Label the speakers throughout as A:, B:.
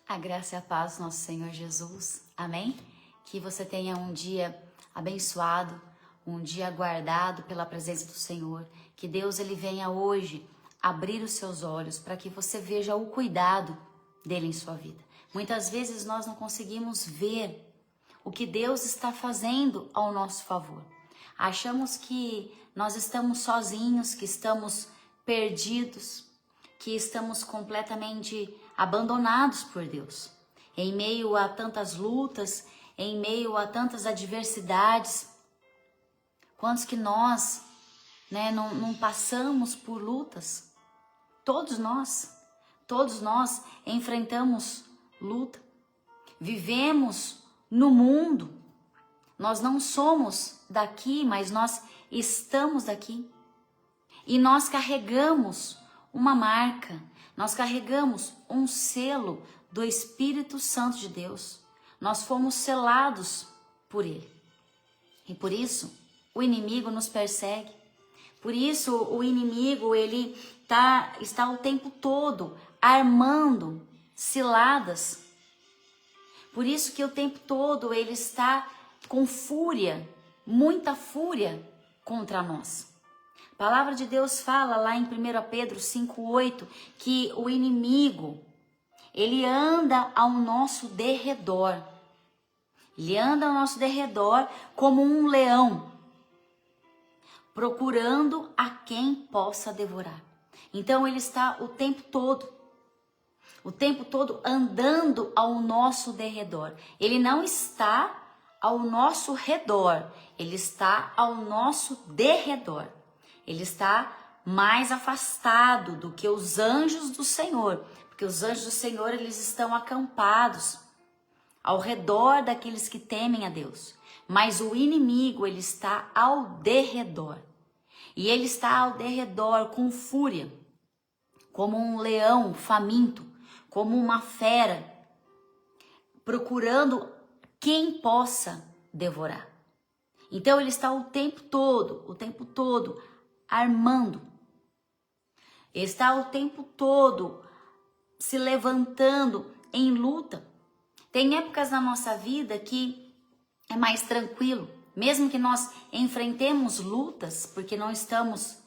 A: A graça e a paz do nosso Senhor Jesus. Amém? Que você tenha um dia abençoado, um dia guardado pela presença do Senhor. Que Deus ele venha hoje abrir os seus olhos para que você veja o cuidado dele em sua vida. Muitas vezes nós não conseguimos ver o que Deus está fazendo ao nosso favor. Achamos que nós estamos sozinhos, que estamos perdidos, que estamos completamente abandonados por Deus. Em meio a tantas lutas, em meio a tantas adversidades, quantos que nós não passamos por lutas? Todos nós enfrentamos luta. Vivemos no mundo. Nós não somos daqui, mas nós estamos daqui. E nós carregamos uma marca, nós carregamos um selo do Espírito Santo de Deus. Nós fomos selados por Ele. E por isso o inimigo nos persegue. Por isso o inimigo ele está o tempo todo armando ciladas. Por isso que o tempo todo ele está com fúria, muita fúria contra nós. A palavra de Deus fala lá em 1 Pedro 5,8 que o inimigo, ele anda ao nosso derredor. Ele anda ao nosso derredor como um leão, procurando a quem possa devorar. Então ele está o tempo todo andando ao nosso derredor. Ele não está ao nosso redor, ele está ao nosso derredor. Ele está mais afastado do que os anjos do Senhor, porque os anjos do Senhor eles estão acampados ao redor daqueles que temem a Deus. Mas o inimigo ele está ao derredor. E ele está ao derredor com fúria, como um leão faminto, como uma fera, procurando quem possa devorar. Então ele está o tempo todo, armando. Ele está o tempo todo se levantando em luta. Tem épocas na nossa vida que é mais tranquilo, mesmo que nós enfrentemos lutas, porque não estamos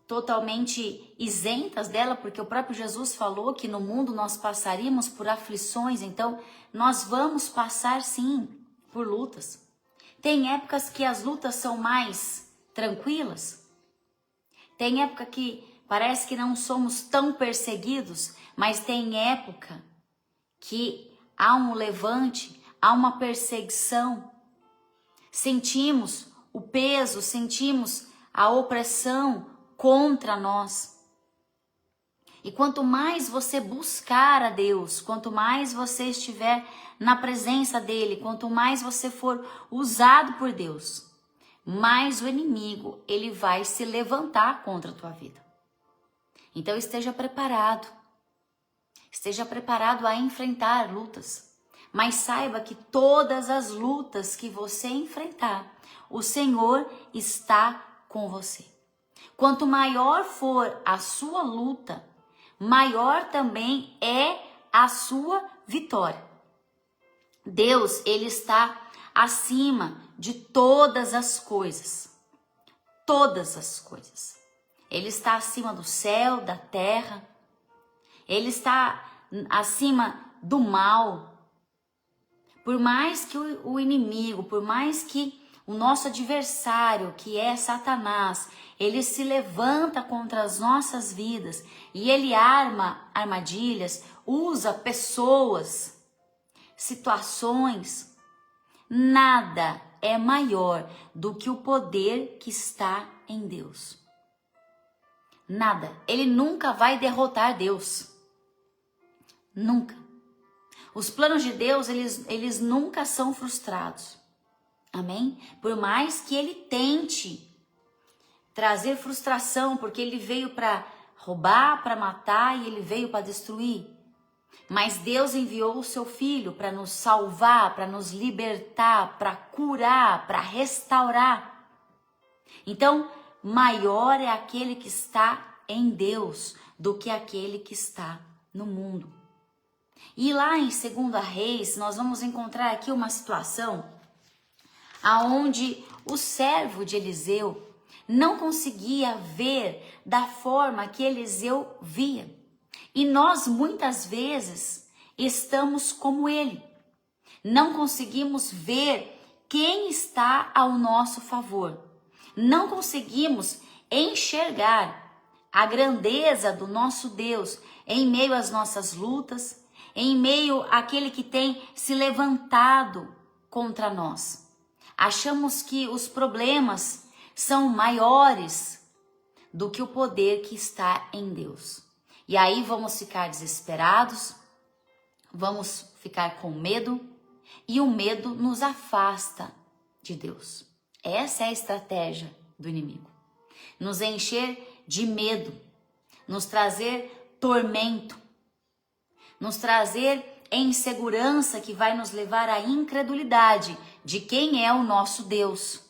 A: totalmente isentas dela, porque o próprio Jesus falou que no mundo nós passaríamos por aflições, então nós vamos passar sim por lutas. Tem épocas que as lutas são mais tranquilas. Tem época que parece que não somos tão perseguidos, mas tem época que há um levante, há uma perseguição. Sentimos o peso, sentimos a opressão contra nós. E quanto mais você buscar a Deus, quanto mais você estiver na presença dele, quanto mais você for usado por Deus, mais o inimigo ele vai se levantar contra a tua vida. Então esteja preparado a enfrentar lutas, mas saiba que todas as lutas que você enfrentar, o Senhor está com você. Quanto maior for a sua luta, maior também é a sua vitória. Deus, ele está acima de todas as coisas. Todas as coisas. Ele está acima do céu, da terra. Ele está acima do mal. Por mais que o inimigo, por mais que o nosso adversário, que é Satanás, ele se levanta contra as nossas vidas e ele arma armadilhas, usa pessoas, situações. Nada é maior do que o poder que está em Deus. Nada. Ele nunca vai derrotar Deus. Nunca. Os planos de Deus, eles nunca são frustrados. Amém? Por mais que ele tente trazer frustração, porque ele veio para roubar, para matar e ele veio para destruir. Mas Deus enviou o seu Filho para nos salvar, para nos libertar, para curar, para restaurar. Então, maior é aquele que está em Deus do que aquele que está no mundo. E lá em 2 Reis, nós vamos encontrar aqui uma situação aonde o servo de Eliseu não conseguia ver da forma que Eliseu via. E nós muitas vezes estamos como ele. Não conseguimos ver quem está ao nosso favor. Não conseguimos enxergar a grandeza do nosso Deus em meio às nossas lutas, em meio àquele que tem se levantado contra nós. Achamos que os problemas são maiores do que o poder que está em Deus. E aí vamos ficar desesperados, vamos ficar com medo, e o medo nos afasta de Deus. Essa é a estratégia do inimigo. Nos encher de medo, nos trazer tormento, nos trazer insegurança que vai nos levar à incredulidade de quem é o nosso Deus.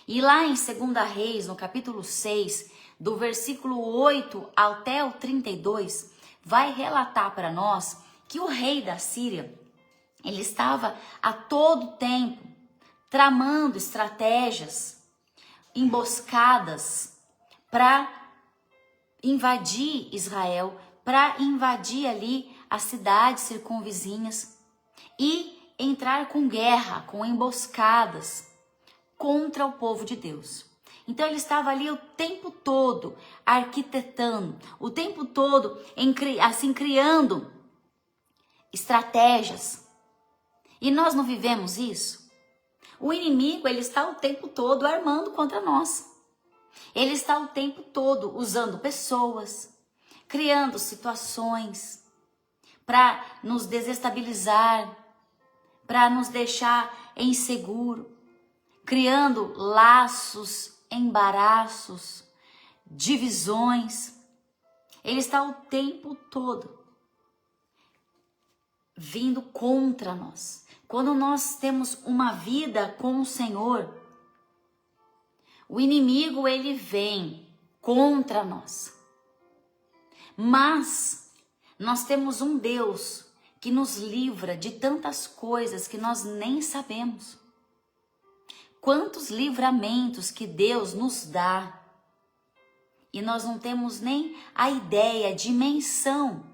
A: E lá em 2 Reis, no capítulo 6, do versículo 8 até o 32, vai relatar para nós que o rei da Síria, ele estava a todo tempo tramando estratégias, emboscadas para invadir Israel, para invadir ali as cidades circunvizinhas e entrar com guerra, com emboscadas contra o povo de Deus. Então ele estava ali o tempo todo arquitetando, o tempo todo criando estratégias. E nós não vivemos isso? O inimigo, ele está o tempo todo armando contra nós. Ele está o tempo todo usando pessoas, criando situações para nos desestabilizar, para nos deixar inseguro, criando laços, embaraços, divisões. Ele está o tempo todo vindo contra nós. Quando nós temos uma vida com o Senhor, o inimigo, ele vem contra nós. Mas nós temos um Deus que nos livra de tantas coisas que nós nem sabemos. Quantos livramentos que Deus nos dá e nós não temos nem a ideia, a dimensão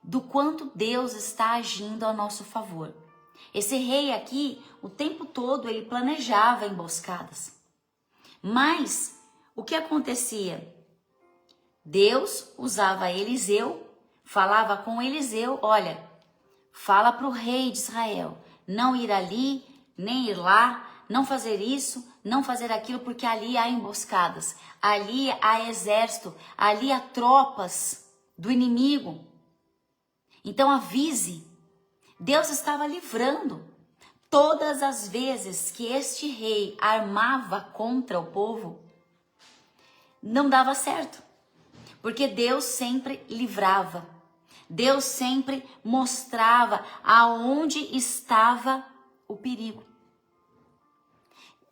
A: do quanto Deus está agindo a nosso favor. Esse rei aqui, o tempo todo, ele planejava emboscadas. Mas o que acontecia? Deus usava Eliseu, falava com Eliseu, olha, fala para o rei de Israel, não ir ali, nem ir lá, não fazer isso, não fazer aquilo, porque ali há emboscadas, ali há exército, ali há tropas do inimigo. Então avise, Deus estava livrando. Todas as vezes que este rei armava contra o povo, não dava certo, porque Deus sempre livrava. Deus sempre mostrava aonde estava o perigo.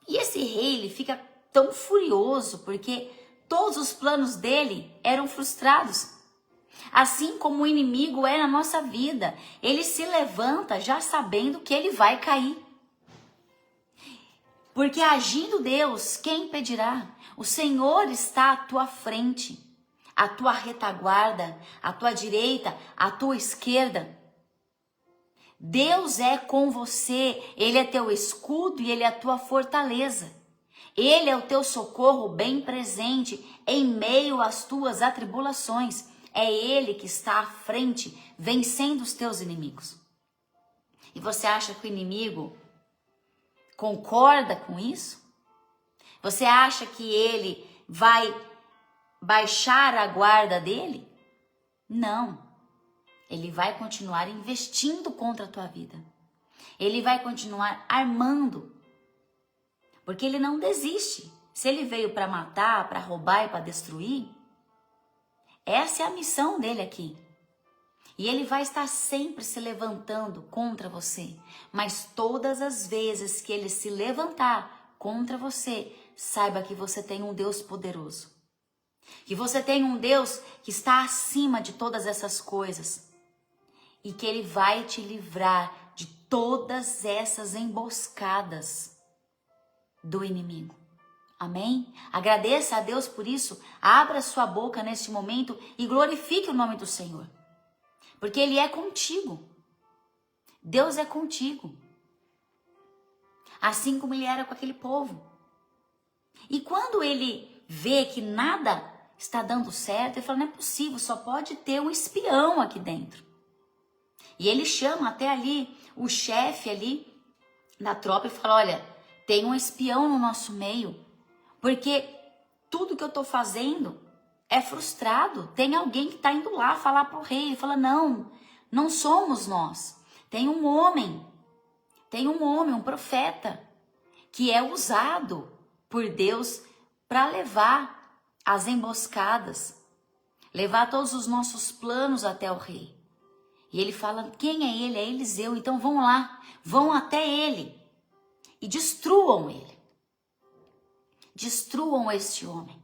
A: E esse rei, ele fica tão furioso porque todos os planos dele eram frustrados. Assim como o inimigo é na nossa vida, ele se levanta já sabendo que ele vai cair. Porque agindo Deus, quem impedirá? O Senhor está à tua frente, à tua retaguarda, à tua direita, à tua esquerda. Deus é com você, Ele é teu escudo e Ele é a tua fortaleza. Ele é o teu socorro bem presente em meio às tuas atribulações. É Ele que está à frente, vencendo os teus inimigos. E você acha que o inimigo concorda com isso? Você acha que ele vai baixar a guarda dele? Não. Ele vai continuar investindo contra a tua vida. Ele vai continuar armando. Porque ele não desiste. Se ele veio para matar, para roubar e para destruir, essa é a missão dele aqui. E ele vai estar sempre se levantando contra você. Mas todas as vezes que ele se levantar contra você, saiba que você tem um Deus poderoso. Que você tem um Deus que está acima de todas essas coisas. e que Ele vai te livrar de todas essas emboscadas do inimigo. Amém? Agradeça a Deus por isso. Abra sua boca neste momento e glorifique o nome do Senhor. Porque Ele é contigo. Deus é contigo. Assim como Ele era com aquele povo. E quando Ele vê que nada está dando certo, Ele fala, não é possível, só pode ter um espião aqui dentro. E Ele chama até ali o chefe ali da tropa e fala, olha, tem um espião no nosso meio. Porque tudo que eu estou fazendo é frustrado. Tem alguém que está indo lá falar para o rei. Ele fala, não somos nós. Tem um homem, um profeta, que é usado por Deus para levar as emboscadas, levar todos os nossos planos até o rei. E ele fala, quem é ele? É Eliseu. Então vão lá, vão até ele e destruam ele. Destruam este homem.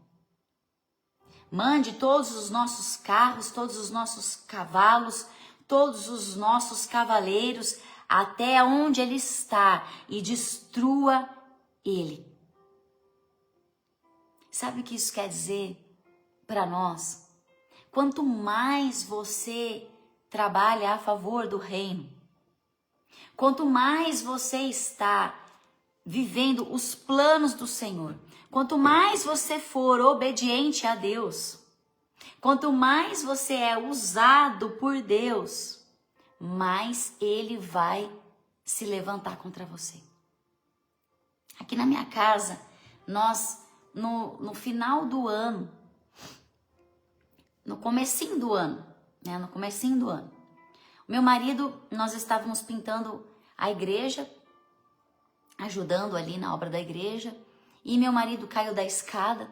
A: Mande todos os nossos carros, todos os nossos cavalos, todos os nossos cavaleiros até onde ele está e destrua ele. Sabe o que isso quer dizer para nós? Quanto mais você trabalha a favor do reino, quanto mais você está vivendo os planos do Senhor, quanto mais você for obediente a Deus, quanto mais você é usado por Deus, mais Ele vai se levantar contra você. Aqui na minha casa, nós, no final do ano, no comecinho do ano, o meu marido, nós estávamos pintando a igreja, ajudando ali na obra da igreja, e meu marido caiu da escada,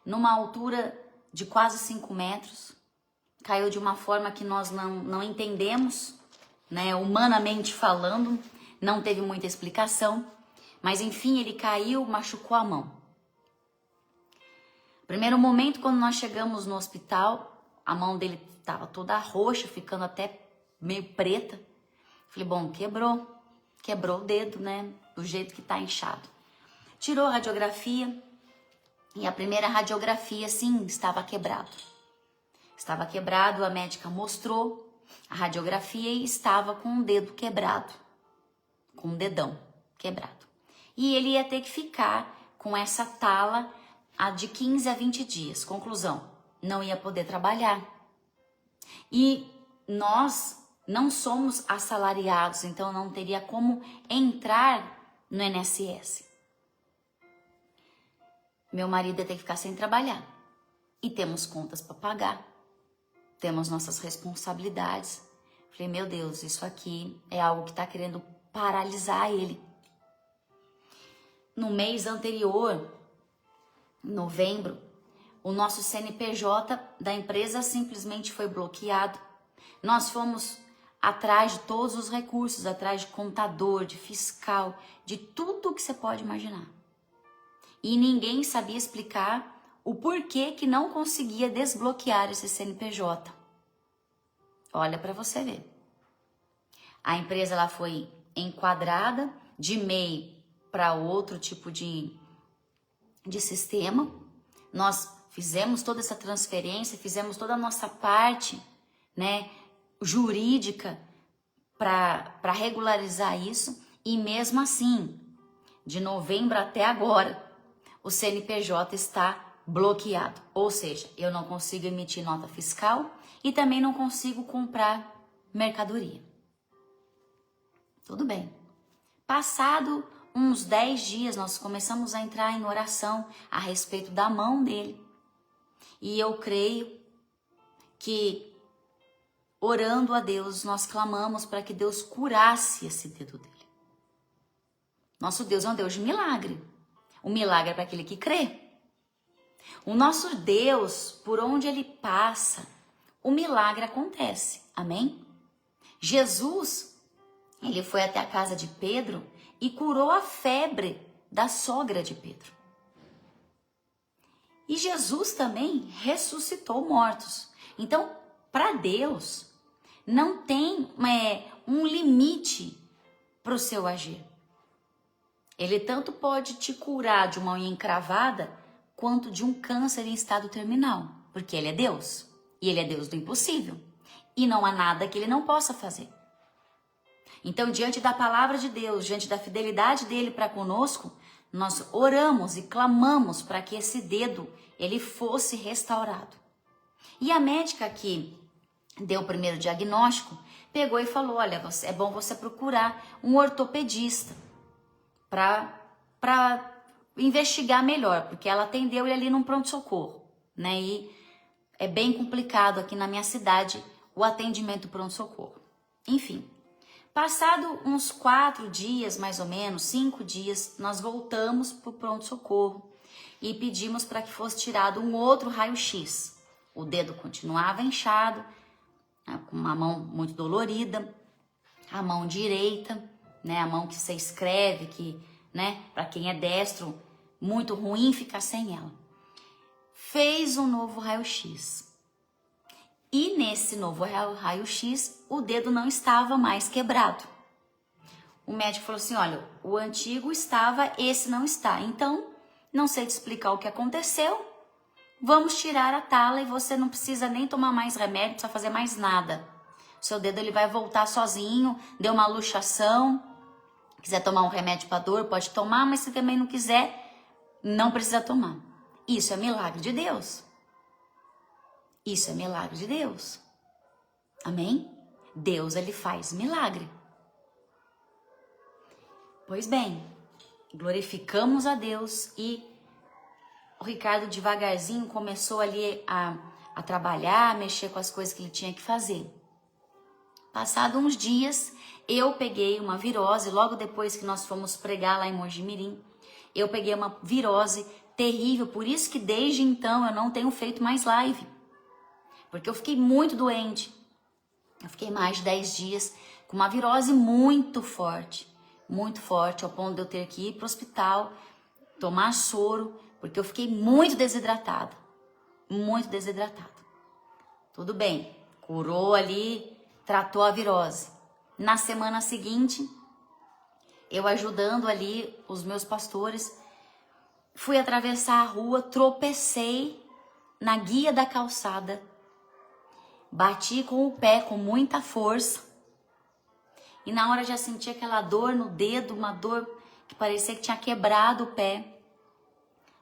A: numa altura de quase 5 metros, caiu de uma forma que nós não entendemos, né, humanamente falando, não teve muita explicação, mas enfim, ele caiu, machucou a mão. Primeiro momento, quando nós chegamos no hospital, a mão dele estava toda roxa, ficando até meio preta. Falei, bom, quebrou o dedo, né, do jeito que tá inchado. Tirou a radiografia e a primeira radiografia, sim, estava quebrado. Estava quebrado, a médica mostrou a radiografia e estava com um dedo quebrado, com um dedão quebrado. E ele ia ter que ficar com essa tala de 15 a 20 dias. Conclusão, não ia poder trabalhar. E nós não somos assalariados, então não teria como entrar no INSS. Meu marido ia ter que ficar sem trabalhar. E temos contas para pagar. Temos nossas responsabilidades. Falei, meu Deus, isso aqui é algo que está querendo paralisar ele. No mês anterior, em novembro, o nosso CNPJ da empresa simplesmente foi bloqueado. Nós fomos atrás de todos os recursos, atrás de contador, de fiscal, de tudo que você pode imaginar. E ninguém sabia explicar o porquê que não conseguia desbloquear esse CNPJ. Olha para você ver. A empresa ela foi enquadrada de MEI para outro tipo de sistema. Nós fizemos toda essa transferência, fizemos toda a nossa parte, né, jurídica para regularizar isso. E mesmo assim, de novembro até agora, o CNPJ está bloqueado. Ou seja, eu não consigo emitir nota fiscal e também não consigo comprar mercadoria. Tudo bem. Passado uns 10 dias, nós começamos a entrar em oração a respeito da mão dele. E eu creio que, orando a Deus, nós clamamos para que Deus curasse esse dedo dele. Nosso Deus é um Deus de milagre. O milagre é para aquele que crê. O nosso Deus, por onde ele passa, o milagre acontece. Amém? Jesus, ele foi até a casa de Pedro e curou a febre da sogra de Pedro. E Jesus também ressuscitou mortos. Então, para Deus, Não tem um limite para o seu agir. Ele tanto pode te curar de uma unha encravada, quanto de um câncer em estado terminal, porque ele é Deus, e ele é Deus do impossível, e não há nada que ele não possa fazer. Então, diante da palavra de Deus, diante da fidelidade dele para conosco, nós oramos e clamamos para que esse dedo ele fosse restaurado. E a médica que deu o primeiro diagnóstico, pegou e falou, olha, é bom você procurar um ortopedista para investigar melhor, porque ela atendeu ele ali num pronto-socorro, né? E é bem complicado aqui na minha cidade o atendimento pronto-socorro. Enfim, passado uns 4 dias, mais ou menos, 5 dias, nós voltamos para o pronto-socorro e pedimos para que fosse tirado um outro raio-x. O dedo continuava inchado, com uma mão muito dolorida, a mão direita, né, a mão que você escreve, que, né, para quem é destro, muito ruim ficar sem ela. Fez um novo raio-x. E nesse novo raio-x, o dedo não estava mais quebrado. O médico falou assim, olha, o antigo estava, esse não está. Então, não sei te explicar o que aconteceu. Vamos tirar a tala e você não precisa nem tomar mais remédio, não precisa fazer mais nada. O seu dedo ele vai voltar sozinho, deu uma luxação. Quiser tomar um remédio para dor, pode tomar, mas se também não quiser, não precisa tomar. Isso é milagre de Deus. Isso é milagre de Deus. Amém? Deus, ele faz milagre. Pois bem, glorificamos a Deus e o Ricardo devagarzinho começou ali a trabalhar, a mexer com as coisas que ele tinha que fazer. Passado uns dias, eu peguei uma virose, logo depois que nós fomos pregar lá em Mojimirim, eu peguei uma virose terrível, por isso que desde então eu não tenho feito mais live. Porque eu fiquei muito doente. Eu fiquei mais de 10 dias com uma virose muito forte, ao ponto de eu ter que ir para o hospital, tomar soro, porque eu fiquei muito desidratada. Tudo bem, curou ali, tratou a virose. Na semana seguinte, eu ajudando ali os meus pastores, fui atravessar a rua, tropecei na guia da calçada, bati com o pé com muita força e na hora já senti aquela dor no dedo, uma dor que parecia que tinha quebrado o pé.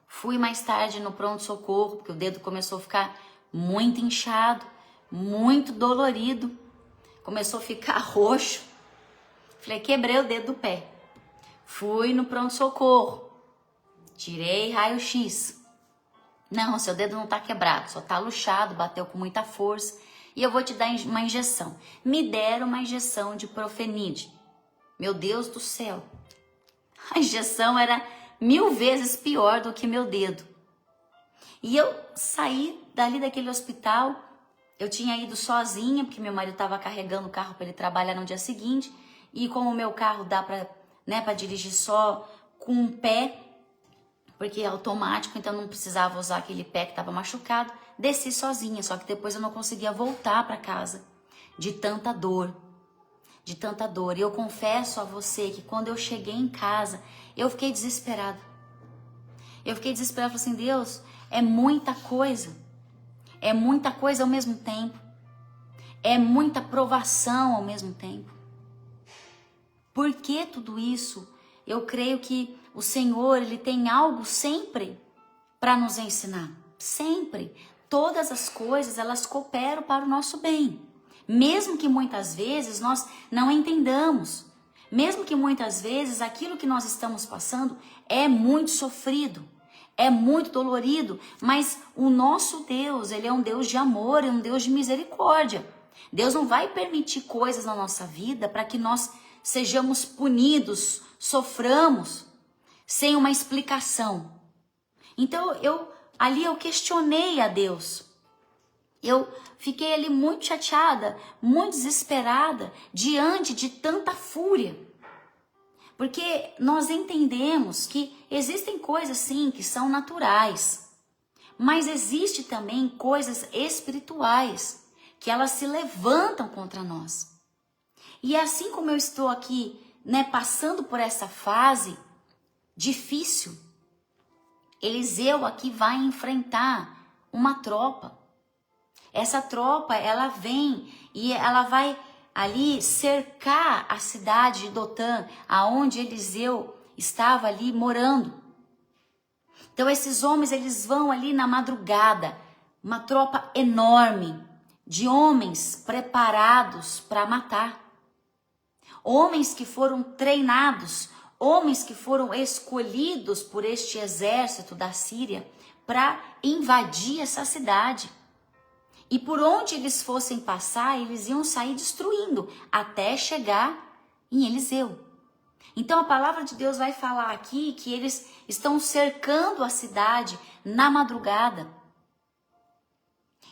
A: Fui mais tarde no pronto-socorro, porque o dedo começou a ficar muito inchado, muito dolorido, começou a ficar roxo. Falei, quebrei o dedo do pé. Fui no pronto-socorro, tirei raio-x. Não, seu dedo não tá quebrado, só tá luxado, bateu com muita força e eu vou te dar uma injeção. Me deram uma injeção de Profenid. Meu Deus do céu, a injeção era 1000 vezes pior do que meu dedo. E eu saí dali daquele hospital, eu tinha ido sozinha, porque meu marido estava carregando o carro para ele trabalhar no dia seguinte, e como o meu carro dá para, né, para dirigir só com um pé, porque é automático, então não precisava usar aquele pé que estava machucado, desci sozinha, só que depois eu não conseguia voltar para casa, de tanta dor. E eu confesso a você que quando eu cheguei em casa, eu fiquei desesperada. Falei assim, Deus, é muita coisa ao mesmo tempo, é muita provação ao mesmo tempo. Por que tudo isso? Eu creio que o Senhor, ele tem algo sempre para nos ensinar, sempre. Todas as coisas, elas cooperam para o nosso bem, mesmo que muitas vezes nós não entendamos, mesmo que muitas vezes aquilo que nós estamos passando é muito sofrido, é muito dolorido, mas o nosso Deus, ele é um Deus de amor, é um Deus de misericórdia. Deus não vai permitir coisas na nossa vida para que nós sejamos punidos, soframos, sem uma explicação. Então ali eu questionei a Deus. Eu fiquei ali muito chateada, muito desesperada, diante de tanta fúria. Porque nós entendemos que existem coisas sim que são naturais, mas existe também coisas espirituais que elas se levantam contra nós. E assim como eu estou aqui, passando por essa fase difícil, Eliseu aqui vai enfrentar uma tropa. Essa tropa, ela vem e ela vai ali cercar a cidade de Dotã, aonde Eliseu estava ali morando. Então esses homens, eles vão ali na madrugada, uma tropa enorme de homens preparados para matar. Homens que foram treinados, homens que foram escolhidos por este exército da Síria para invadir essa cidade. E por onde eles fossem passar, eles iam sair destruindo, até chegar em Eliseu. Então a palavra de Deus vai falar aqui que eles estão cercando a cidade na madrugada.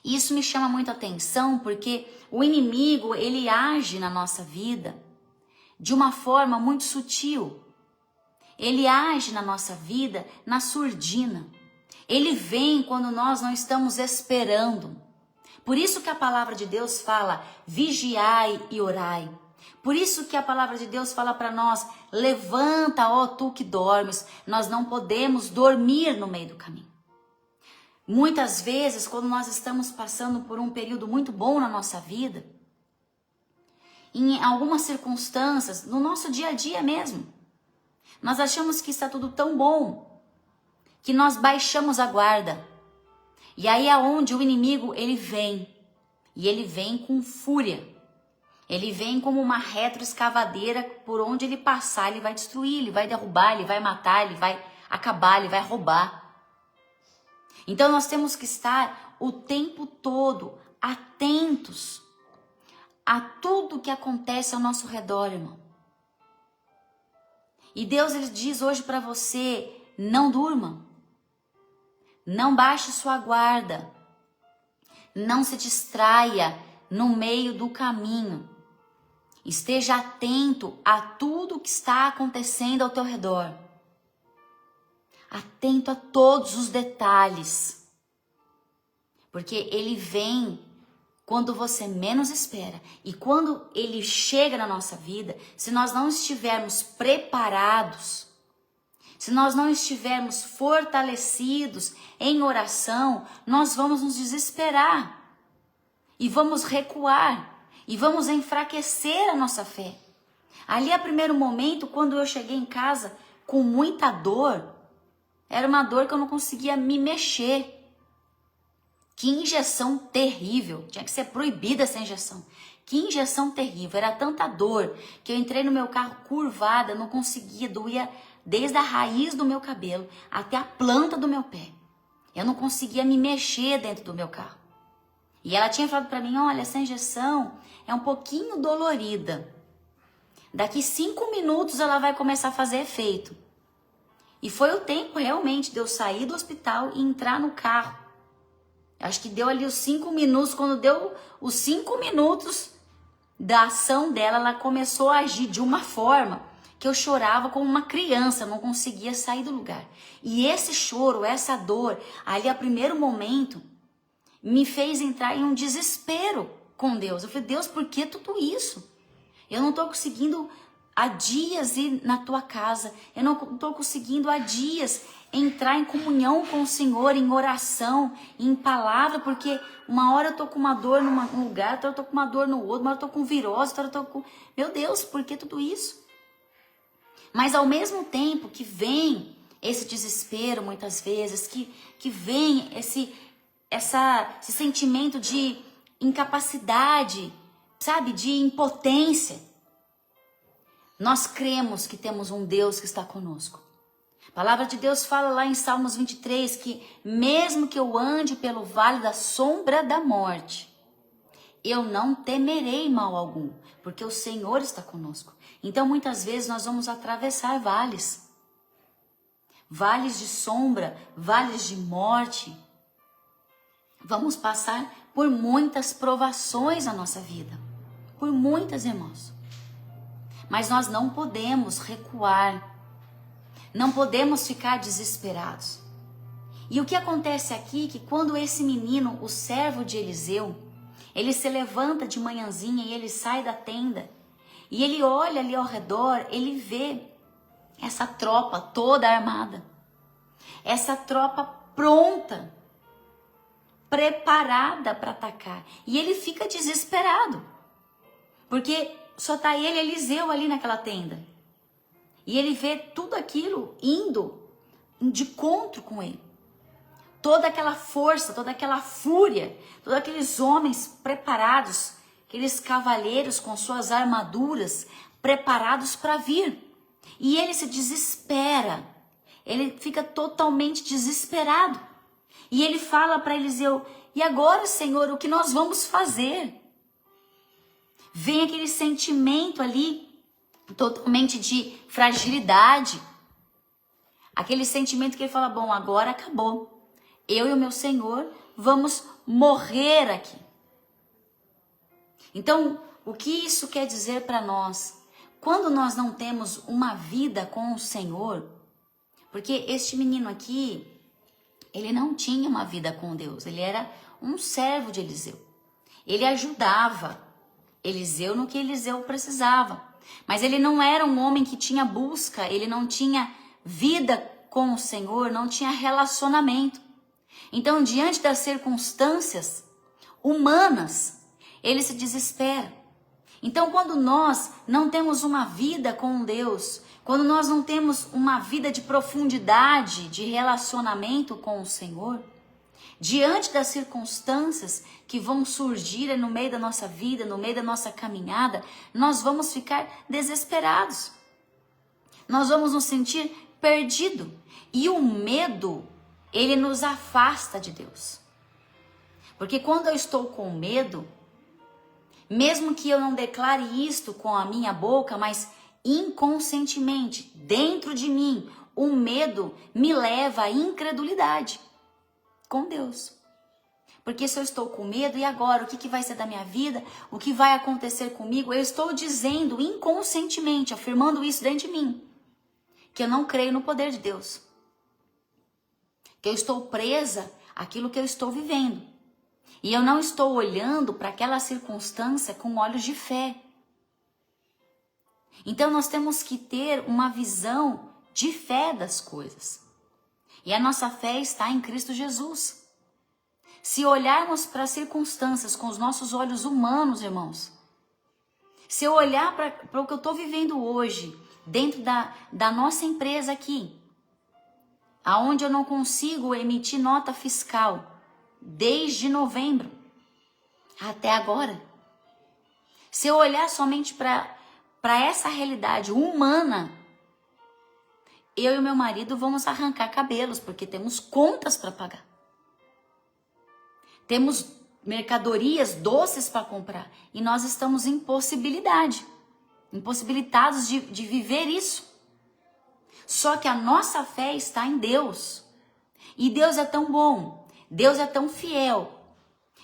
A: E isso me chama muita atenção, porque o inimigo, ele age na nossa vida de uma forma muito sutil. Ele age na nossa vida na surdina. Ele vem quando nós não estamos esperando. Por isso que a palavra de Deus fala, vigiai e orai. Por isso que a palavra de Deus fala para nós, levanta, ó tu que dormes. Nós não podemos dormir no meio do caminho. Muitas vezes, quando nós estamos passando por um período muito bom na nossa vida, em algumas circunstâncias, no nosso dia a dia mesmo, nós achamos que está tudo tão bom, que nós baixamos a guarda. E aí é onde o inimigo, ele vem. E ele vem com fúria. Ele vem como uma retroescavadeira, por onde ele passar, ele vai destruir, ele vai derrubar, ele vai matar, ele vai acabar, ele vai roubar. Então nós temos que estar o tempo todo atentos a tudo que acontece ao nosso redor, irmão. E Deus, ele diz hoje para você, não durma. Não baixe sua guarda. Não se distraia no meio do caminho. Esteja atento a tudo que está acontecendo ao teu redor. Atento a todos os detalhes. Porque ele vem quando você menos espera. E quando ele chega na nossa vida, se nós não estivermos preparados, se nós não estivermos fortalecidos em oração, nós vamos nos desesperar. E vamos recuar. E vamos enfraquecer a nossa fé. Ali, a primeiro momento, quando eu cheguei em casa com muita dor, era uma dor que eu não conseguia me mexer. Que injeção terrível. Tinha que ser proibida essa injeção. Que injeção terrível. Era tanta dor que eu entrei no meu carro curvada, não conseguia, doía desde a raiz do meu cabelo até a planta do meu pé. Eu não conseguia me mexer dentro do meu carro. E ela tinha falado para mim, olha, essa injeção é um pouquinho dolorida. Daqui 5 minutos ela vai começar a fazer efeito. E foi o tempo realmente de eu sair do hospital e entrar no carro. Acho que deu ali os 5 minutos, quando deu os 5 minutos da ação dela, ela começou a agir de uma forma que eu chorava como uma criança, não conseguia sair do lugar. E esse choro, essa dor, ali a primeiro momento, me fez entrar em um desespero com Deus. Eu falei, Deus, por que tudo isso? Eu não estou conseguindo há dias ir na tua casa. Eu não estou conseguindo há dias entrar em comunhão com o Senhor, em oração, em palavra, porque uma hora eu estou com uma dor num lugar, outra eu estou com uma dor no outro, uma hora eu estou com virose, outra eu estou com... Meu Deus, por que tudo isso? Mas ao mesmo tempo que vem esse desespero, muitas vezes, que vem esse sentimento de incapacidade, sabe, de impotência, nós cremos que temos um Deus que está conosco. A palavra de Deus fala lá em Salmos 23 que mesmo que eu ande pelo vale da sombra da morte, eu não temerei mal algum, porque o Senhor está conosco. Então muitas vezes nós vamos atravessar vales. Vales de sombra, vales de morte. Vamos passar por muitas provações na nossa vida. Por muitas, irmãos. Mas nós não podemos recuar. Não podemos ficar desesperados. E o que acontece aqui é que quando esse menino, o servo de Eliseu, Ele se levanta de manhãzinha e ele sai da tenda. E ele olha ali ao redor, ele vê essa tropa toda armada. Essa tropa pronta, preparada para atacar. E ele fica desesperado. Porque só está ele e Eliseu ali naquela tenda. E ele vê tudo aquilo indo de encontro com ele. Toda aquela força, toda aquela fúria, todos aqueles homens preparados, aqueles cavaleiros com suas armaduras preparados para vir. E ele se desespera, ele fica totalmente desesperado. E ele fala para Eliseu: e agora, Senhor, o que nós vamos fazer? Vem aquele sentimento ali, totalmente de fragilidade. Aquele sentimento que ele fala: bom, agora acabou. Eu e o meu Senhor vamos morrer aqui. Então, o que isso quer dizer para nós? Quando nós não temos uma vida com o Senhor, porque este menino aqui, ele não tinha uma vida com Deus, ele era um servo de Eliseu. Ele ajudava Eliseu no que Eliseu precisava, mas ele não era um homem que tinha busca, ele não tinha vida com o Senhor, não tinha relacionamento. Então, diante das circunstâncias humanas, ele se desespera. Então, quando nós não temos uma vida com Deus, quando nós não temos uma vida de profundidade, de relacionamento com o Senhor, diante das circunstâncias que vão surgir no meio da nossa vida, no meio da nossa caminhada, nós vamos ficar desesperados. Nós vamos nos sentir perdidos. E o medo, ele nos afasta de Deus. Porque quando eu estou com medo, mesmo que eu não declare isto com a minha boca, mas inconscientemente, dentro de mim, o medo me leva à incredulidade com Deus. Porque se eu estou com medo, e agora? O que vai ser da minha vida? O que vai acontecer comigo? Eu estou dizendo inconscientemente, afirmando isso dentro de mim, que eu não creio no poder de Deus. Que eu estou presa àquilo que eu estou vivendo. E eu não estou olhando para aquela circunstância com olhos de fé. Então nós temos que ter uma visão de fé das coisas. E a nossa fé está em Cristo Jesus. Se olharmos para as circunstâncias com os nossos olhos humanos, irmãos, se eu olhar para o que eu estou vivendo hoje, dentro da nossa empresa aqui, aonde eu não consigo emitir nota fiscal, desde novembro até agora. Se eu olhar somente para essa realidade humana, eu e meu marido vamos arrancar cabelos, porque temos contas para pagar. Temos mercadorias, doces para comprar. E nós estamos impossibilitados de viver isso. Só que a nossa fé está em Deus. E Deus é tão bom. Deus é tão fiel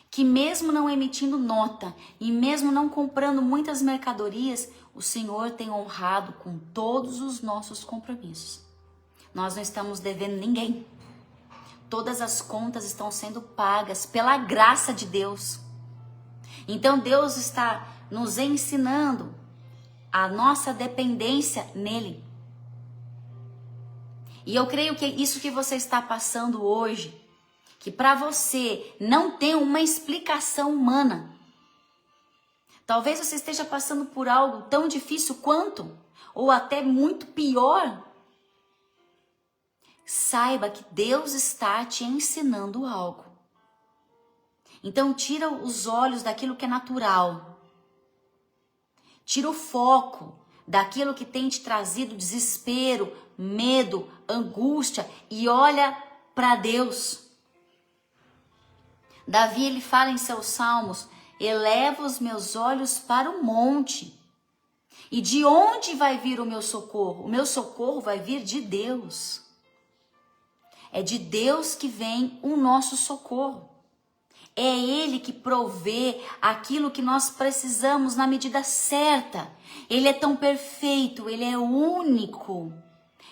A: que mesmo não emitindo nota e mesmo não comprando muitas mercadorias, o Senhor tem honrado com todos os nossos compromissos. Nós não estamos devendo ninguém. Todas as contas estão sendo pagas pela graça de Deus. Então Deus está nos ensinando a nossa dependência nele. E eu creio que isso que você está passando hoje, que para você não tem uma explicação humana. Talvez você esteja passando por algo tão difícil quanto, ou até muito pior. Saiba que Deus está te ensinando algo. Então tira os olhos daquilo que é natural. Tira o foco daquilo que tem te trazido desespero, medo, angústia e olha para Deus. Davi, ele fala em seus salmos: eleva os meus olhos para o monte. E de onde vai vir o meu socorro? O meu socorro vai vir de Deus. É de Deus que vem o nosso socorro. É Ele que provê aquilo que nós precisamos na medida certa. Ele é tão perfeito, Ele é único.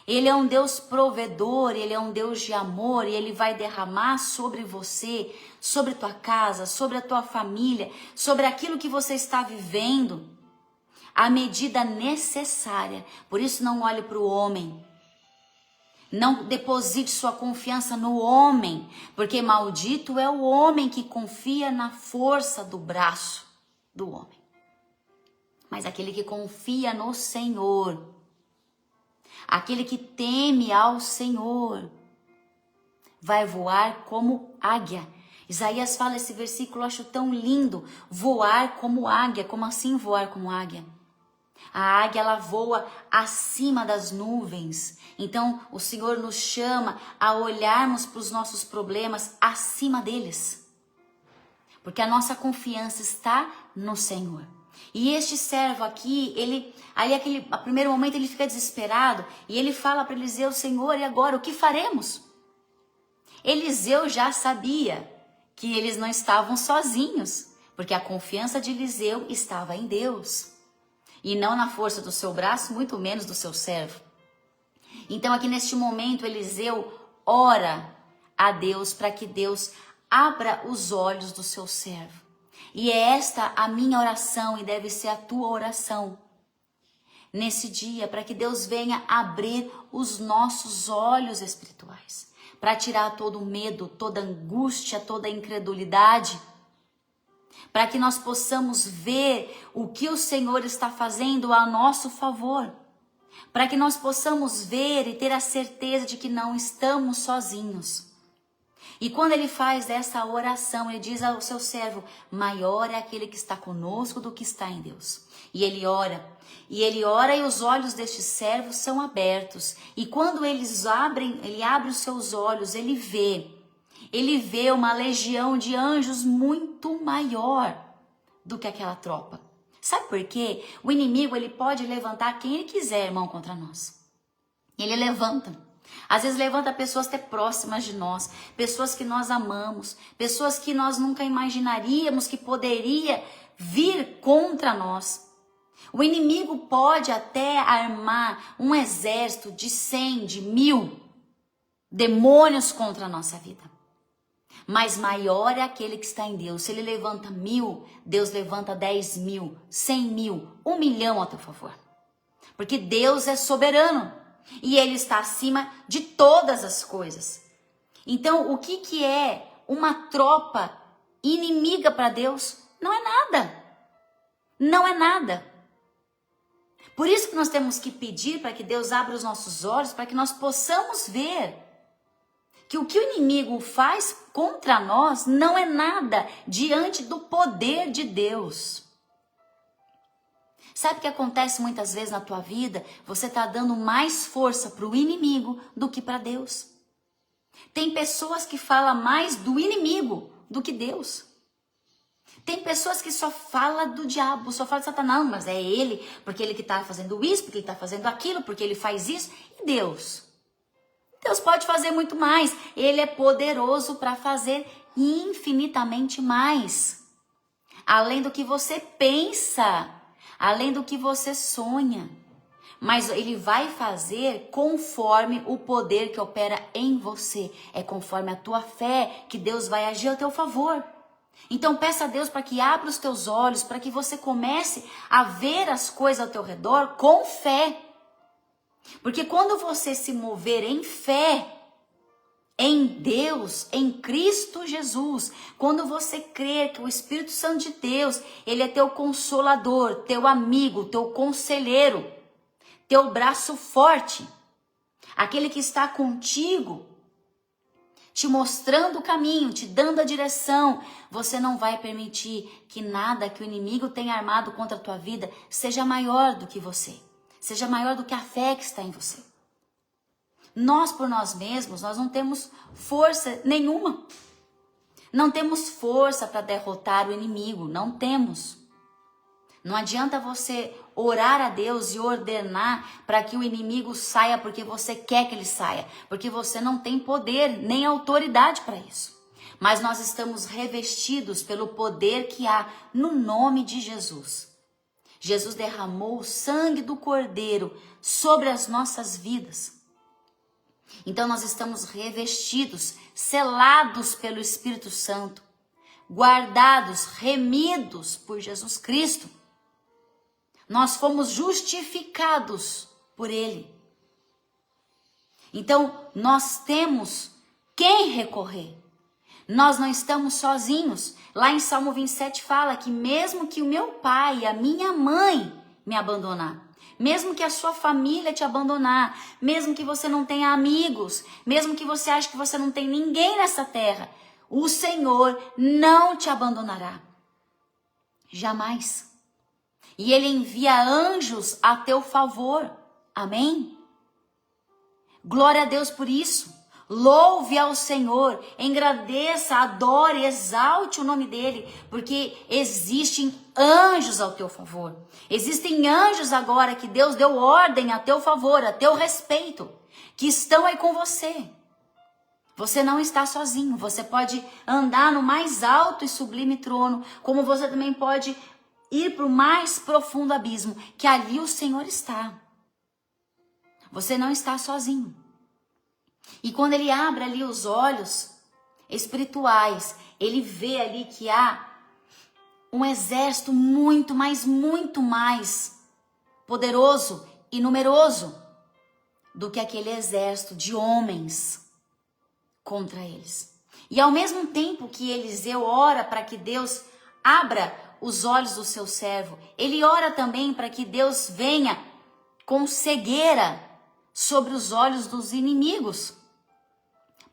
A: Ele é um Deus provedor, Ele é um Deus de amor, e Ele vai derramar sobre você, sobre tua casa, sobre a tua família, sobre aquilo que você está vivendo, a medida necessária. Por isso, não olhe para o homem. Não deposite sua confiança no homem, porque maldito é o homem que confia na força do braço do homem. Mas aquele que confia no Senhor, aquele que teme ao Senhor, vai voar como águia. Isaías fala esse versículo, eu acho tão lindo. Voar como águia. Como assim voar como águia? A águia, ela voa acima das nuvens. Então, o Senhor nos chama a olharmos para os nossos problemas acima deles. Porque a nossa confiança está no Senhor. E este servo aqui, a primeiro momento ele fica desesperado e ele fala para Eliseu: Senhor, e agora o que faremos? Eliseu já sabia que eles não estavam sozinhos, porque a confiança de Eliseu estava em Deus e não na força do seu braço, muito menos do seu servo. Então aqui neste momento Eliseu ora a Deus para que Deus abra os olhos do seu servo. E é esta a minha oração e deve ser a tua oração nesse dia, para que Deus venha abrir os nossos olhos espirituais, para tirar todo o medo, toda a angústia, toda a incredulidade, para que nós possamos ver o que o Senhor está fazendo a nosso favor, para que nós possamos ver e ter a certeza de que não estamos sozinhos. E quando ele faz essa oração, ele diz ao seu servo: maior é aquele que está conosco do que está em Deus. E ele ora e os olhos deste servo são abertos. E quando ele abre os seus olhos, ele vê uma legião de anjos muito maior do que aquela tropa. Sabe por quê? O inimigo, ele pode levantar quem ele quiser, irmão, contra nós. Ele levanta. Às vezes levanta pessoas até próximas de nós, pessoas que nós amamos, pessoas que nós nunca imaginaríamos que poderia vir contra nós. O inimigo pode até armar um exército de 100, de 1000 demônios contra a nossa vida. Mas maior é aquele que está em Deus. Se ele levanta 1000, Deus levanta 10.000, 100.000, 1 milhão a teu favor. Porque Deus é soberano. E Ele está acima de todas as coisas. Então, o que é uma tropa inimiga para Deus? Não é nada. Não é nada. Por isso que nós temos que pedir para que Deus abra os nossos olhos, para que nós possamos ver que o inimigo faz contra nós não é nada diante do poder de Deus. Sabe o que acontece muitas vezes na tua vida? Você está dando mais força para o inimigo do que para Deus. Tem pessoas que falam mais do inimigo do que Deus. Tem pessoas que só falam do diabo, só falam de Satanás, mas é ele, porque ele que está fazendo isso, porque ele está fazendo aquilo, porque ele faz isso. E Deus? Deus pode fazer muito mais. Ele é poderoso para fazer infinitamente mais. Além do que você pensa. Além do que você sonha, mas ele vai fazer conforme o poder que opera em você, é conforme a tua fé que Deus vai agir a teu favor. Então peça a Deus para que abra os teus olhos, para que você comece a ver as coisas ao teu redor com fé, porque quando você se mover em fé, em Deus, em Cristo Jesus, quando você crer que o Espírito Santo de Deus, ele é teu consolador, teu amigo, teu conselheiro, teu braço forte, aquele que está contigo, te mostrando o caminho, te dando a direção, você não vai permitir que nada que o inimigo tenha armado contra a tua vida seja maior do que você, seja maior do que a fé que está em você. Nós, por nós mesmos, nós não temos força nenhuma. Não temos força para derrotar o inimigo, não temos. Não adianta você orar a Deus e ordenar para que o inimigo saia porque você quer que ele saia, porque você não tem poder nem autoridade para isso. Mas nós estamos revestidos pelo poder que há no nome de Jesus. Jesus derramou o sangue do Cordeiro sobre as nossas vidas. Então nós estamos revestidos, selados pelo Espírito Santo, guardados, remidos por Jesus Cristo. Nós fomos justificados por Ele. Então nós temos quem recorrer. Nós não estamos sozinhos. Lá em Salmo 27 fala que mesmo que o meu pai e a minha mãe me abandonar, mesmo que a sua família te abandonar, mesmo que você não tenha amigos, mesmo que você ache que você não tem ninguém nessa terra, o Senhor não te abandonará. Jamais. E Ele envia anjos a teu favor. Amém? Glória a Deus por isso. Louve ao Senhor, engrandeça, adore, exalte o nome dEle, porque existem anjos ao teu favor. Existem anjos agora que Deus deu ordem a teu favor, a teu respeito, que estão aí com você. Você não está sozinho, você pode andar no mais alto e sublime trono, como você também pode ir para o mais profundo abismo, que ali o Senhor está. Você não está sozinho. E quando ele abre ali os olhos espirituais, ele vê ali que há um exército muito mais poderoso e numeroso do que aquele exército de homens contra eles. E ao mesmo tempo que Eliseu ora para que Deus abra os olhos do seu servo, ele ora também para que Deus venha com cegueira sobre os olhos dos inimigos.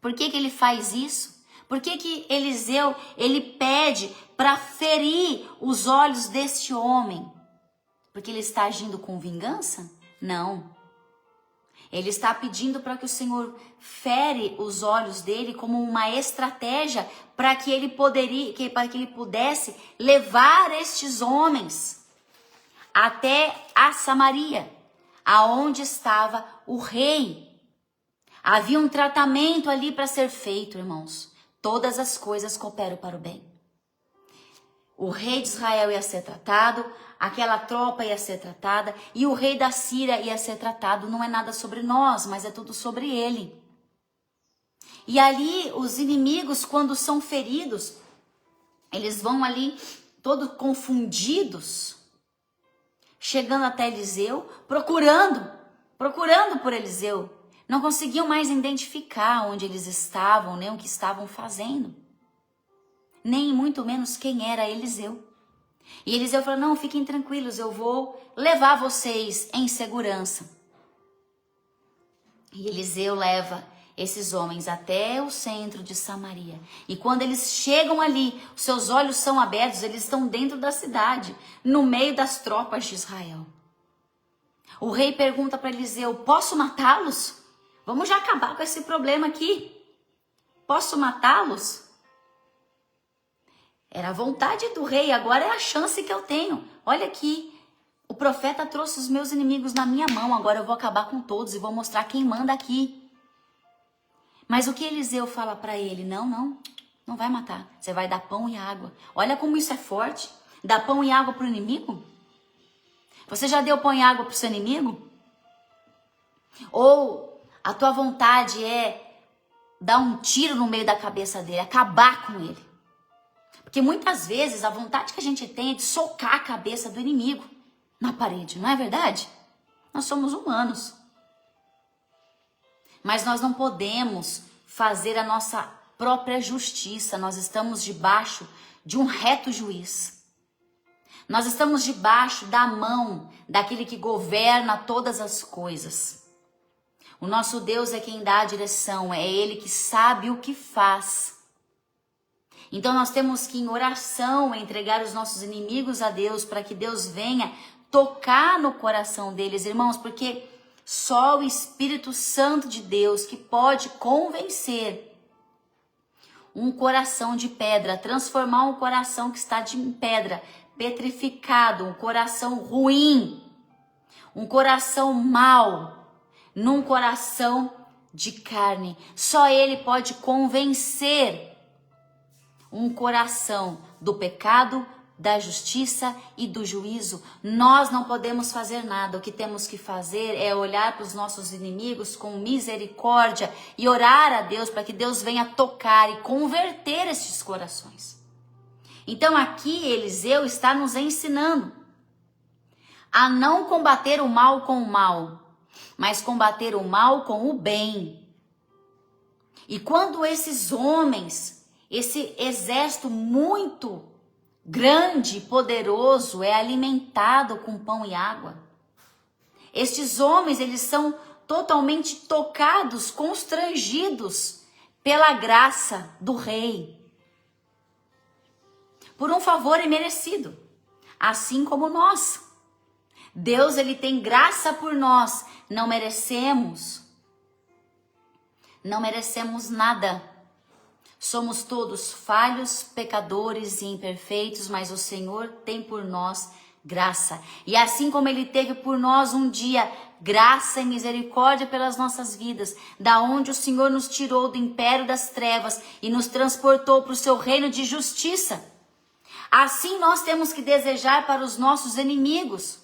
A: Por que ele faz isso? Por que Eliseu ele pede para ferir os olhos deste homem? Porque ele está agindo com vingança? Não. Ele está pedindo para que o Senhor fere os olhos dele como uma estratégia para que ele pudesse levar estes homens até a Samaria, aonde estava o rei. Havia um tratamento ali para ser feito, irmãos. Todas as coisas cooperam para o bem. O rei de Israel ia ser tratado, aquela tropa ia ser tratada, e o rei da Síria ia ser tratado. Não é nada sobre nós, mas é tudo sobre ele. E ali, os inimigos, quando são feridos, eles vão ali todos confundidos, chegando até Eliseu, procurando por Eliseu. Não conseguiam mais identificar onde eles estavam, nem o que estavam fazendo. Nem muito menos quem era Eliseu. E Eliseu falou, não, fiquem tranquilos, eu vou levar vocês em segurança. E Eliseu leva esses homens até o centro de Samaria. E quando eles chegam ali, os seus olhos são abertos, eles estão dentro da cidade, no meio das tropas de Israel. O rei pergunta para Eliseu, posso matá-los? Vamos já acabar com esse problema aqui. Posso matá-los? Era a vontade do rei, agora é a chance que eu tenho. Olha aqui, o profeta trouxe os meus inimigos na minha mão, agora eu vou acabar com todos e vou mostrar quem manda aqui. Mas o que Eliseu fala para ele? Não vai matar. Você vai dar pão e água. Olha como isso é forte. Dar pão e água para o inimigo? Você já deu pão e água para o seu inimigo? Ou a tua vontade é dar um tiro no meio da cabeça dele, acabar com ele? Porque muitas vezes a vontade que a gente tem é de socar a cabeça do inimigo na parede, não é verdade? Nós somos humanos. Mas nós não podemos fazer a nossa própria justiça. Nós estamos debaixo de um reto juiz. Nós estamos debaixo da mão daquele que governa todas as coisas. O nosso Deus é quem dá a direção, é Ele que sabe o que faz. Então nós temos que, em oração, entregar os nossos inimigos a Deus, para que Deus venha tocar no coração deles, irmãos, porque só o Espírito Santo de Deus que pode convencer um coração de pedra, transformar um coração que está de pedra, petrificado, um coração ruim, um coração mau, num coração de carne. Só Ele pode convencer um coração do pecado, da justiça e do juízo. Nós não podemos fazer nada. O que temos que fazer é olhar para os nossos inimigos com misericórdia e orar a Deus para que Deus venha tocar e converter estes corações. Então aqui Eliseu está nos ensinando a não combater o mal com o mal, mas combater o mal com o bem. E quando esses homens, esse exército muito grande e poderoso é alimentado com pão e água, estes homens, eles são totalmente tocados, constrangidos pela graça do rei, por um favor imerecido, assim como nós. Deus, ele tem graça por nós, não merecemos nada. Somos todos falhos, pecadores e imperfeitos, mas o Senhor tem por nós graça. E assim como Ele teve por nós um dia graça e misericórdia pelas nossas vidas, da onde o Senhor nos tirou do império das trevas e nos transportou para o seu reino de justiça, assim nós temos que desejar para os nossos inimigos,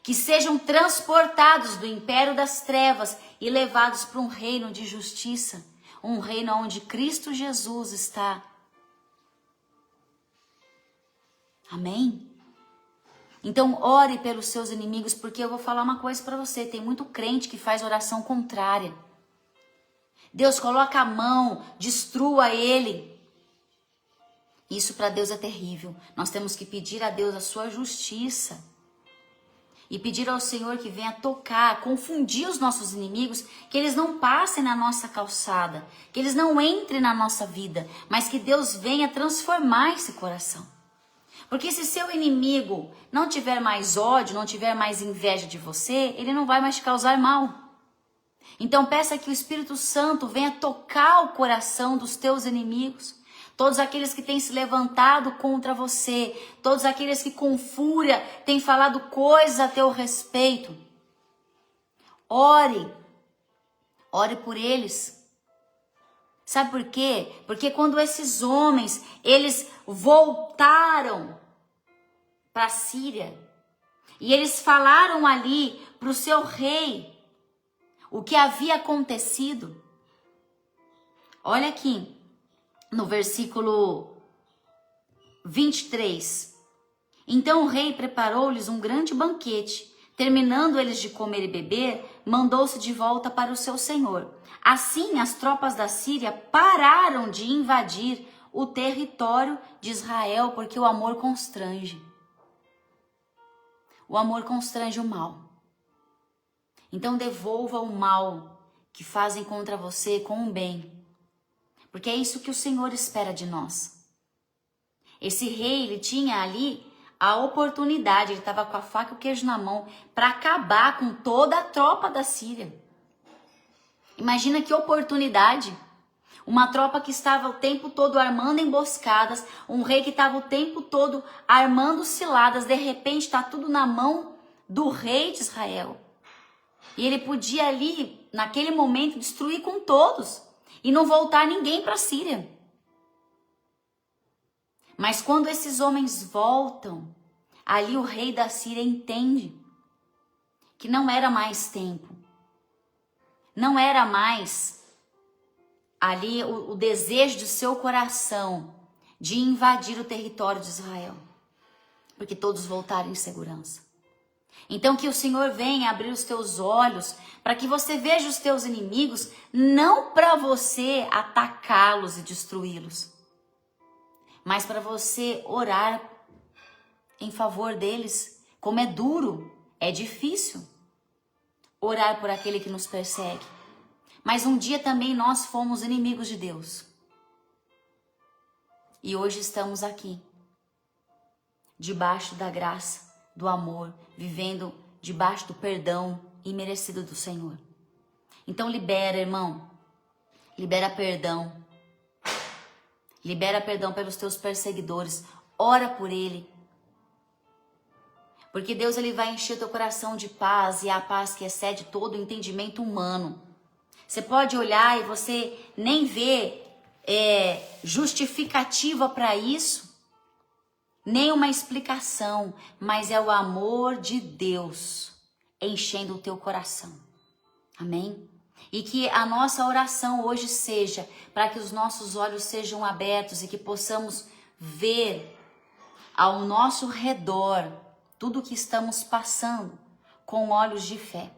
A: que sejam transportados do império das trevas e levados para um reino de justiça. Um reino onde Cristo Jesus está. Amém? Então ore pelos seus inimigos, porque eu vou falar uma coisa para você. Tem muito crente que faz oração contrária. Deus coloca a mão, destrua ele. Isso para Deus é terrível. Nós temos que pedir a Deus a sua justiça. E pedir ao Senhor que venha tocar, confundir os nossos inimigos, que eles não passem na nossa calçada, que eles não entrem na nossa vida, mas que Deus venha transformar esse coração. Porque se seu inimigo não tiver mais ódio, não tiver mais inveja de você, ele não vai mais te causar mal. Então peça que o Espírito Santo venha tocar o coração dos teus inimigos. Todos aqueles que têm se levantado contra você, todos aqueles que com fúria têm falado coisas a teu respeito. Ore por eles. Sabe por quê? Porque quando esses homens, eles voltaram para a Síria, e eles falaram ali para o seu rei o que havia acontecido. Olha aqui. No versículo 23. Então o rei preparou-lhes um grande banquete. Terminando eles de comer e beber, mandou-se de volta para o seu senhor. Assim as tropas da Síria pararam de invadir o território de Israel, porque o amor constrange. O amor constrange o mal. Então devolva o mal que fazem contra você com o bem. Porque é isso que o Senhor espera de nós. Esse rei, ele tinha ali a oportunidade, ele estava com a faca e o queijo na mão, para acabar com toda a tropa da Síria. Imagina que oportunidade. Uma tropa que estava o tempo todo armando emboscadas, um rei que estava o tempo todo armando ciladas, de repente está tudo na mão do rei de Israel. E ele podia ali, naquele momento, destruir com todos. E não voltar ninguém para a Síria. Mas quando esses homens voltam, ali o rei da Síria entende que não era mais tempo. Não era mais ali o desejo do seu coração de invadir o território de Israel. Porque todos voltaram em segurança. Então que o Senhor venha abrir os teus olhos para que você veja os teus inimigos, não para você atacá-los e destruí-los, mas para você orar em favor deles. Como é duro, é difícil orar por aquele que nos persegue. Mas um dia também nós fomos inimigos de Deus. E hoje estamos aqui, debaixo da graça, do amor, vivendo debaixo do perdão imerecido do Senhor. Então libera, irmão. Libera perdão. Libera perdão pelos teus perseguidores. Ora por ele. Porque Deus, ele vai encher teu coração de paz, e a paz que excede todo o entendimento humano. Você pode olhar e você nem vê justificativa para isso. nem uma explicação, mas é o amor de Deus enchendo o teu coração. Amém? E que a nossa oração hoje seja para que os nossos olhos sejam abertos e que possamos ver ao nosso redor tudo o que estamos passando com olhos de fé.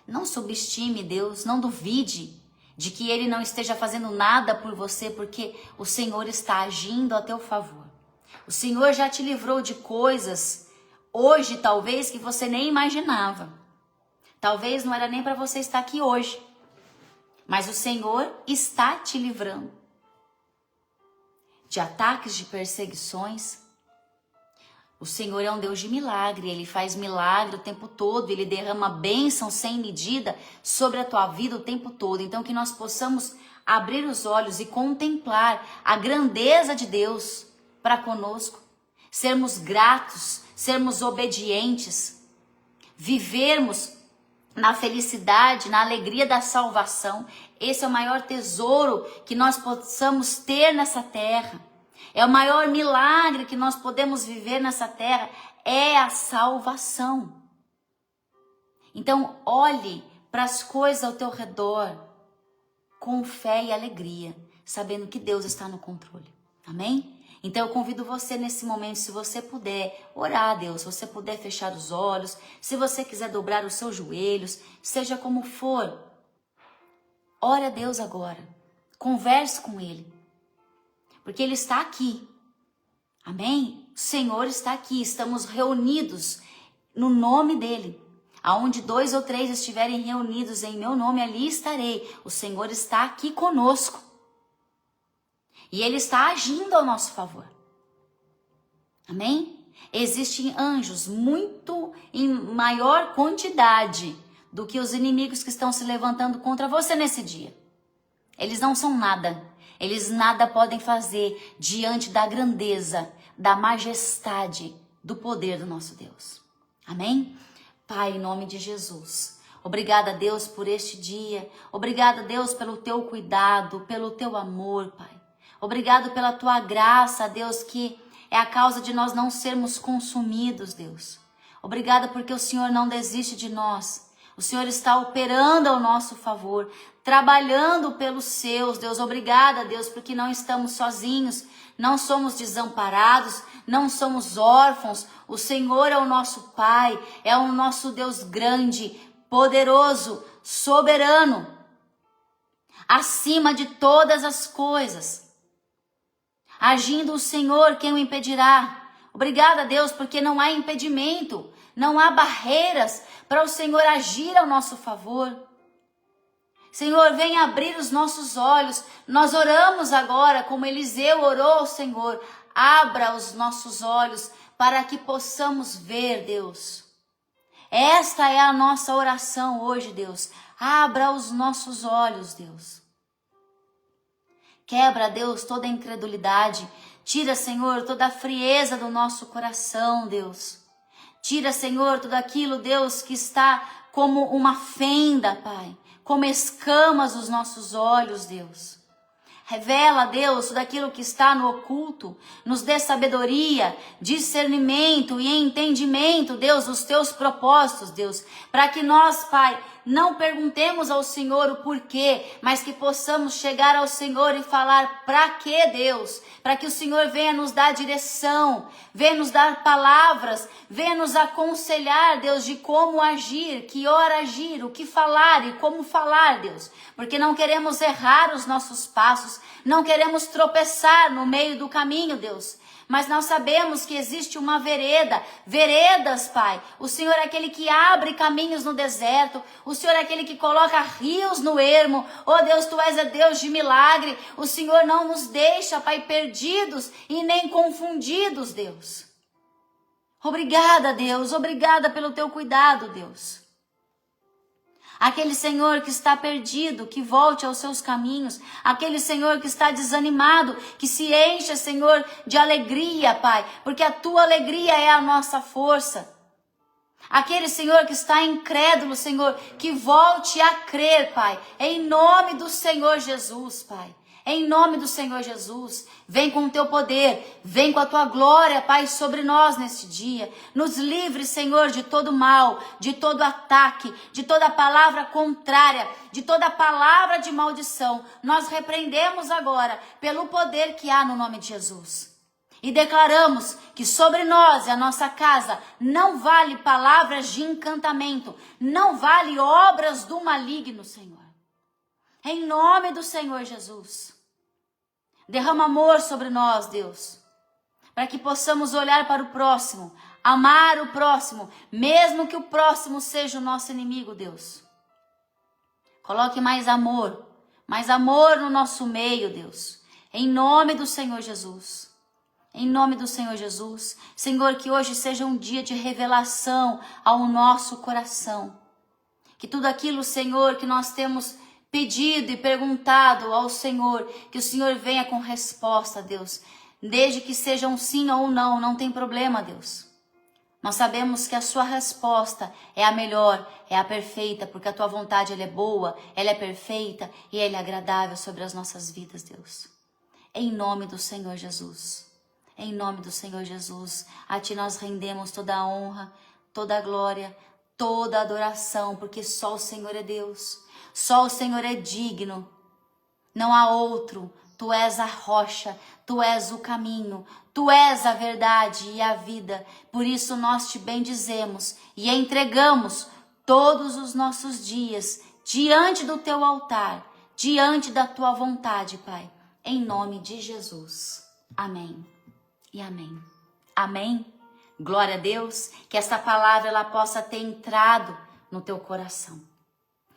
A: Não subestime Deus, não duvide de que Ele não esteja fazendo nada por você, porque o Senhor está agindo a teu favor. O Senhor já te livrou de coisas hoje, talvez, que você nem imaginava. Talvez não era nem para você estar aqui hoje, mas o Senhor está te livrando de ataques, de perseguições. O Senhor é um Deus de milagre, Ele faz milagre o tempo todo, Ele derrama bênção sem medida sobre a tua vida o tempo todo. Então que nós possamos abrir os olhos e contemplar a grandeza de Deus para conosco, sermos gratos, sermos obedientes, vivermos na felicidade, na alegria da salvação. Esse é o maior tesouro que nós possamos ter nessa terra. É o maior milagre que nós podemos viver nessa terra, é a salvação. Então, olhe para as coisas ao teu redor com fé e alegria, sabendo que Deus está no controle. Amém? Então, eu convido você nesse momento, se você puder orar a Deus, se você puder fechar os olhos, se você quiser dobrar os seus joelhos, seja como for, ore a Deus agora, converse com Ele. Porque Ele está aqui. Amém? O Senhor está aqui. Estamos reunidos no nome dEle. Aonde 2 ou 3 estiverem reunidos em meu nome, ali estarei. O Senhor está aqui conosco. E Ele está agindo ao nosso favor. Amém? Existem anjos muito em maior quantidade do que os inimigos que estão se levantando contra você nesse dia. Eles não são nada. Eles nada podem fazer diante da grandeza, da majestade, do poder do nosso Deus. Amém? Pai, em nome de Jesus, obrigada, Deus, por este dia. Obrigada, Deus, pelo teu cuidado, pelo teu amor, Pai. Obrigado pela tua graça, Deus, que é a causa de nós não sermos consumidos, Deus. Obrigada porque o Senhor não desiste de nós. O Senhor está operando ao nosso favor, trabalhando pelos seus, Deus. Obrigada, Deus, porque não estamos sozinhos, não somos desamparados, não somos órfãos. O Senhor é o nosso Pai, é o nosso Deus grande, poderoso, soberano, acima de todas as coisas. Agindo o Senhor, quem o impedirá? Obrigada, Deus, porque não há impedimento, não há barreiras para o Senhor agir ao nosso favor. Senhor, vem abrir os nossos olhos. Nós oramos agora, como Eliseu orou ao Senhor. Abra os nossos olhos para que possamos ver, Deus. Esta é a nossa oração hoje, Deus. Abra os nossos olhos, Deus. Quebra, Deus, toda a incredulidade. Tira, Senhor, toda a frieza do nosso coração, Deus. Tira, Senhor, tudo aquilo, Deus, que está como uma fenda, Pai. Como escamas os nossos olhos, Deus. Revela, Deus, tudo aquilo que está no oculto. Nos dê sabedoria, discernimento e entendimento, Deus, dos teus propósitos, Deus. Para que nós, Pai, não perguntemos ao Senhor o porquê, mas que possamos chegar ao Senhor e falar para quê, Deus? Para que o Senhor venha nos dar direção, venha nos dar palavras, venha nos aconselhar, Deus, de como agir, que hora agir, o que falar e como falar, Deus. Porque não queremos errar os nossos passos, não queremos tropeçar no meio do caminho, Deus. Mas nós sabemos que existe uma vereda, veredas, Pai. O Senhor é aquele que abre caminhos no deserto. O Senhor é aquele que coloca rios no ermo. Oh Deus, Tu és a Deus de milagre. O Senhor não nos deixa, Pai, perdidos e nem confundidos, Deus. Obrigada, Deus. Obrigada pelo Teu cuidado, Deus. Aquele Senhor que está perdido, que volte aos seus caminhos. Aquele Senhor que está desanimado, que se encha, Senhor, de alegria, Pai. Porque a Tua alegria é a nossa força. Aquele Senhor que está incrédulo, Senhor, que volte a crer, Pai. Em nome do Senhor Jesus, Pai. Em nome do Senhor Jesus, vem com o teu poder, vem com a tua glória, Pai, sobre nós neste dia. Nos livre, Senhor, de todo mal, de todo ataque, de toda palavra contrária, de toda palavra de maldição. Nós repreendemos agora pelo poder que há no nome de Jesus. E declaramos que sobre nós e a nossa casa não vale palavras de encantamento, não vale obras do maligno, Senhor. Em nome do Senhor Jesus, derrama amor sobre nós, Deus, para que possamos olhar para o próximo, amar o próximo, mesmo que o próximo seja o nosso inimigo, Deus. Coloque mais amor no nosso meio, Deus, em nome do Senhor Jesus. Em nome do Senhor Jesus, Senhor, que hoje seja um dia de revelação ao nosso coração. Que tudo aquilo, Senhor, que nós temos pedido e perguntado ao Senhor, que o Senhor venha com resposta, Deus. Desde que seja um sim ou um não, não tem problema, Deus. Nós sabemos que a sua resposta é a melhor, é a perfeita, porque a tua vontade ela é boa, ela é perfeita e ela é agradável sobre as nossas vidas, Deus. Em nome do Senhor Jesus. Em nome do Senhor Jesus, a Ti nós rendemos toda a honra, toda a glória, toda a adoração, porque só o Senhor é Deus, só o Senhor é digno, não há outro. Tu és a rocha, Tu és o caminho, Tu és a verdade e a vida. Por isso nós Te bendizemos e entregamos todos os nossos dias diante do Teu altar, diante da Tua vontade, Pai, em nome de Jesus. Amém. E amém. Amém. Glória a Deus, que essa palavra ela possa ter entrado no teu coração.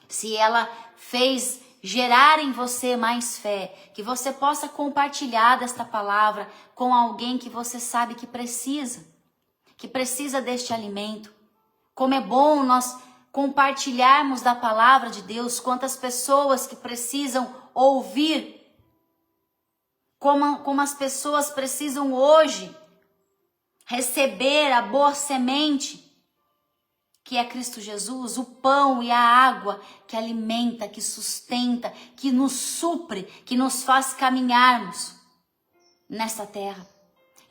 A: Se ela fez gerar em você mais fé, que você possa compartilhar desta palavra com alguém que você sabe que precisa deste alimento. Como é bom nós compartilharmos da palavra de Deus, quantas pessoas que precisam ouvir, como as pessoas precisam hoje receber a boa semente, que é Cristo Jesus, o pão e a água que alimenta, que sustenta, que nos supre, que nos faz caminharmos nesta terra.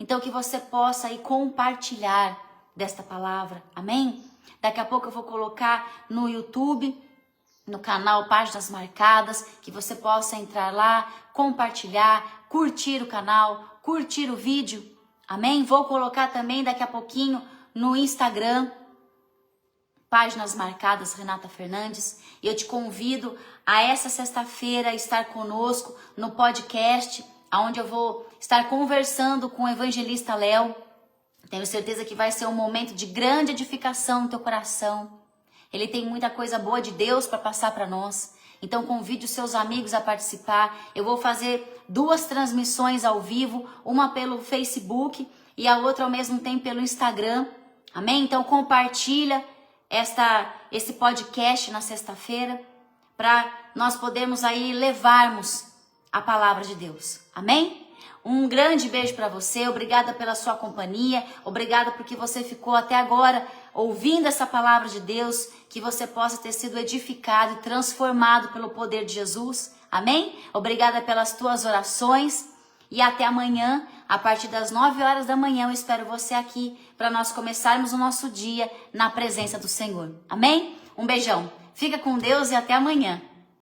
A: Então que você possa aí compartilhar desta palavra, amém? Daqui a pouco eu vou colocar no YouTube, no canal Páginas Marcadas, que você possa entrar lá, compartilhar, curtir o canal, curtir o vídeo, amém? Vou colocar também daqui a pouquinho no Instagram, Páginas Marcadas Renata Fernandes, e eu te convido a essa sexta-feira estar conosco no podcast, onde eu vou estar conversando com o evangelista Léo. Tenho certeza que vai ser um momento de grande edificação no teu coração. Ele tem muita coisa boa de Deus para passar para nós. Então convide os seus amigos a participar. Eu vou fazer 2 transmissões ao vivo, uma pelo Facebook e a outra ao mesmo tempo pelo Instagram. Amém? Então compartilha esse podcast na sexta-feira para nós podermos aí levarmos a palavra de Deus. Amém? Um grande beijo para você, obrigada pela sua companhia, obrigada porque você ficou até agora ouvindo essa palavra de Deus, que você possa ter sido edificado e transformado pelo poder de Jesus, amém? Obrigada pelas tuas orações e até amanhã, a partir das 9 horas da manhã, eu espero você aqui para nós começarmos o nosso dia na presença do Senhor, amém? Um beijão, fica com Deus e até amanhã.